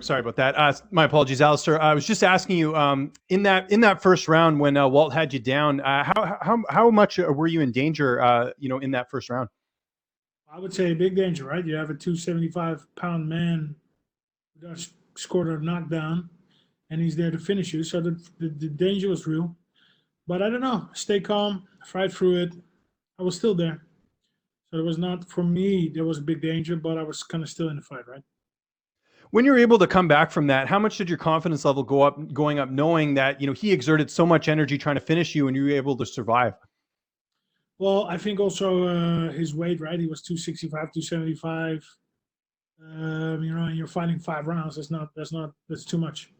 Sorry about that. My apologies, Alistair. I was just asking you in that first round when Walt had you down. How much were you in danger? In that first round. I would say big danger, right? You have a 275-pound man who just scored a knockdown, and he's there to finish you. So the danger was real. But I don't know. Stay calm, fight through it. I was still there. So it was not, for me, there was a big danger, but I was kind of still in the fight, right? When you're able to come back from that, how much did your confidence level going up, knowing that he exerted so much energy trying to finish you, and you were able to survive? Well, I think also his weight, right? He was 265, 275. And you're fighting 5 rounds. That's too much.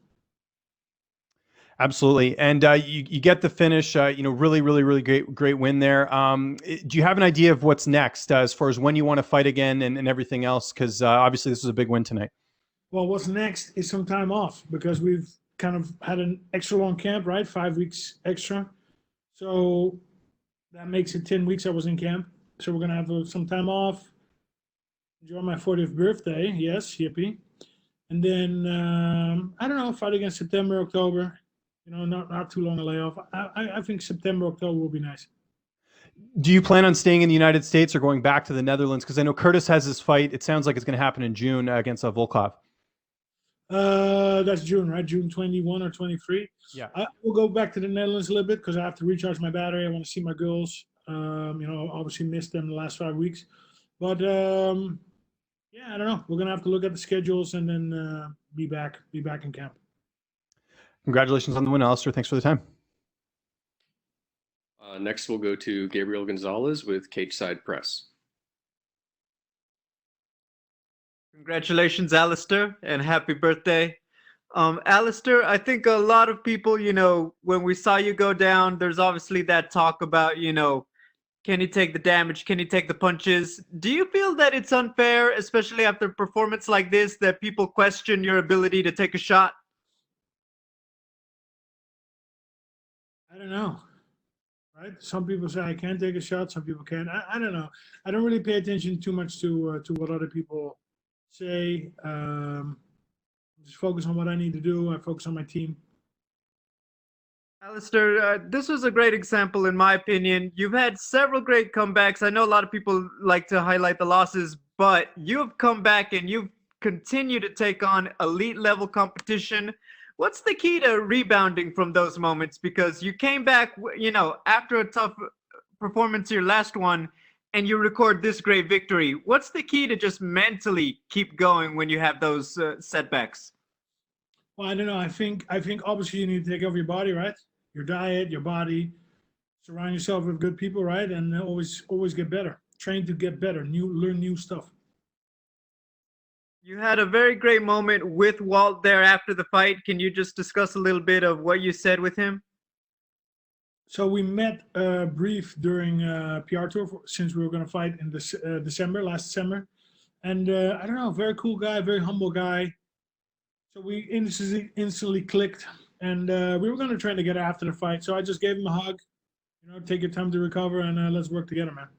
Absolutely. And you get the finish, really, really, really great win there. Do you have an idea of what's next as far as when you want to fight again and everything else? Because obviously this was a big win tonight. Well, what's next is some time off because we've kind of had an extra long camp, right? 5 weeks extra. So that makes it 10 weeks I was in camp. So we're going to have some time off. Enjoy my 40th birthday. Yes, yippee. And then, I don't know, fight against September, October. Not too long a layoff. I think September, October will be nice. Do you plan on staying in the United States or going back to the Netherlands? Because I know Curtis has his fight. It sounds like it's going to happen in June against Volkov. That's June, right? June 21 or 23. Yeah. I will go back to the Netherlands a little bit because I have to recharge my battery. I want to see my girls. Obviously missed them the last 5 weeks. But, I don't know. We're going to have to look at the schedules and then be back in camp. Congratulations on the win, Alistair. Thanks for the time. Next, we'll go to Gabriel Gonzalez with Cage Side Press. Congratulations, Alistair, and happy birthday. Alistair, I think a lot of people, when we saw you go down, there's obviously that talk about, can you take the damage? Can you take the punches? Do you feel that it's unfair, especially after a performance like this, that people question your ability to take a shot? I don't know. Right? Some people say I can take a shot. Some people can't. I don't know. I don't really pay attention too much to what other people say. Just focus on what I need to do. I focus on my team. Alistair, this was a great example, in my opinion. You've had several great comebacks. I know a lot of people like to highlight the losses, but you've come back and you've continued to take on elite level competition. What's the key to rebounding from those moments? Because you came back, after a tough performance, your last one, and you record this great victory. What's the key to just mentally keep going when you have those setbacks? Well, I don't know. I think obviously you need to take care of your body, right? Your diet, your body. Surround yourself with good people, right? And always get better. Train to get better. Learn new stuff. You had a very great moment with Walt there after the fight. Can you just discuss a little bit of what you said with him? So we met brief during PR tour since we were going to fight in this last December. And I don't know, very cool guy, very humble guy. So we instantly clicked, and we were going to train together after the fight. So I just gave him a hug, take your time to recover, and let's work together, man.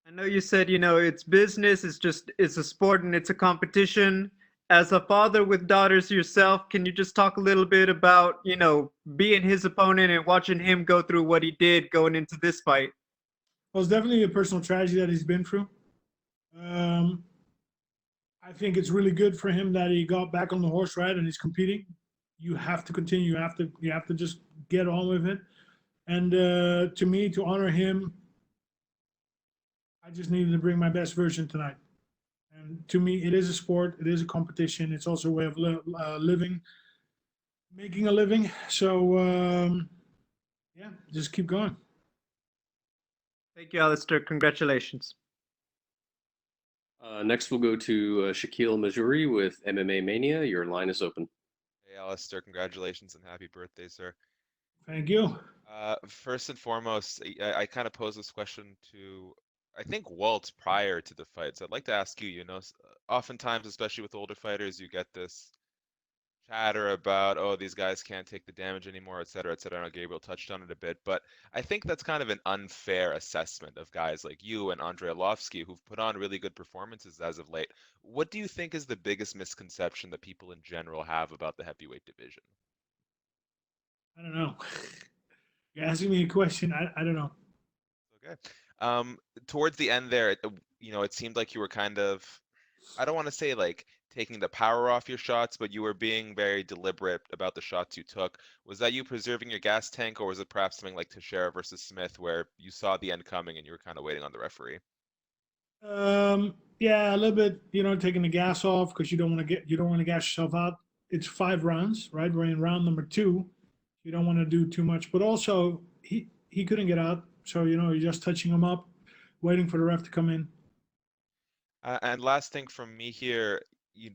I know you said, it's business, it's a sport and it's a competition. As a father with daughters yourself, can you just talk a little bit about, being his opponent and watching him go through what he did going into this fight? Well, it's definitely a personal tragedy that he's been through. I think it's really good for him that he got back on the horse, right, and he's competing. You have to continue. You have to just get on with it. And to me, to honor him, I just needed to bring my best version tonight. And to me, it is a sport. It is a competition. It's also a way of living, making a living. So, just keep going. Thank you, Alistair. Congratulations. Next, we'll go to Shaquille Majuri with MMA Mania. Your line is open. Hey, Alistair. Congratulations and happy birthday, sir. Thank you. First and foremost, I kind of posed this question to, I think, Walt prior to the fight. So I'd like to ask you, oftentimes, especially with older fighters, you get this chatter about, oh, these guys can't take the damage anymore, et cetera, et cetera. I know Gabriel touched on it a bit, but I think that's kind of an unfair assessment of guys like you and Andrei Arlovsky who've put on really good performances as of late. What do you think is the biggest misconception that people in general have about the heavyweight division? I don't know. You're asking me a question. I don't know. Okay. Towards the end there, it seemed like you were kind of, I don't want to say like taking the power off your shots, but you were being very deliberate about the shots you took. Was that you preserving your gas tank, or was it perhaps something like Teixeira versus Smith, where you saw the end coming and you were kind of waiting on the referee? Yeah, a little bit. Taking the gas off because you don't want to gas yourself out. It's 5 rounds, right? We're in round number 2. You don't want to do too much, but also he couldn't get out, so you're just touching him up, waiting for the ref to come in. And last thing from me here,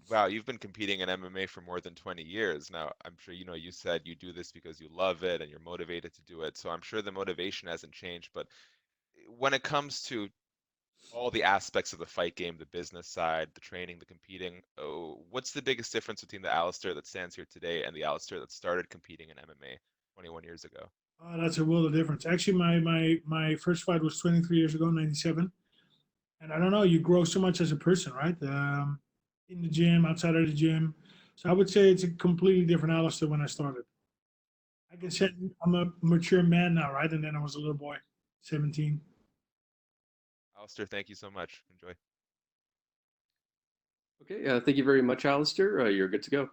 wow, you've been competing in MMA for more than 20 years. Now, I'm sure you said you do this because you love it and you're motivated to do it. So I'm sure the motivation hasn't changed. But when it comes to all the aspects of the fight game, the business side, the training, the competing, what's the biggest difference between the Alistair that stands here today and the Alistair that started competing in MMA 21 years ago? That's a world of difference. Actually, my first fight was 23 years ago, 97. And I don't know, you grow so much as a person, right? In the gym, outside of the gym. So I would say it's a completely different Alistair when I started. I can say I'm a mature man now, right? And then I was a little boy, 17. Alistair, thank you so much. Enjoy. Okay, thank you very much, Alistair. You're good to go.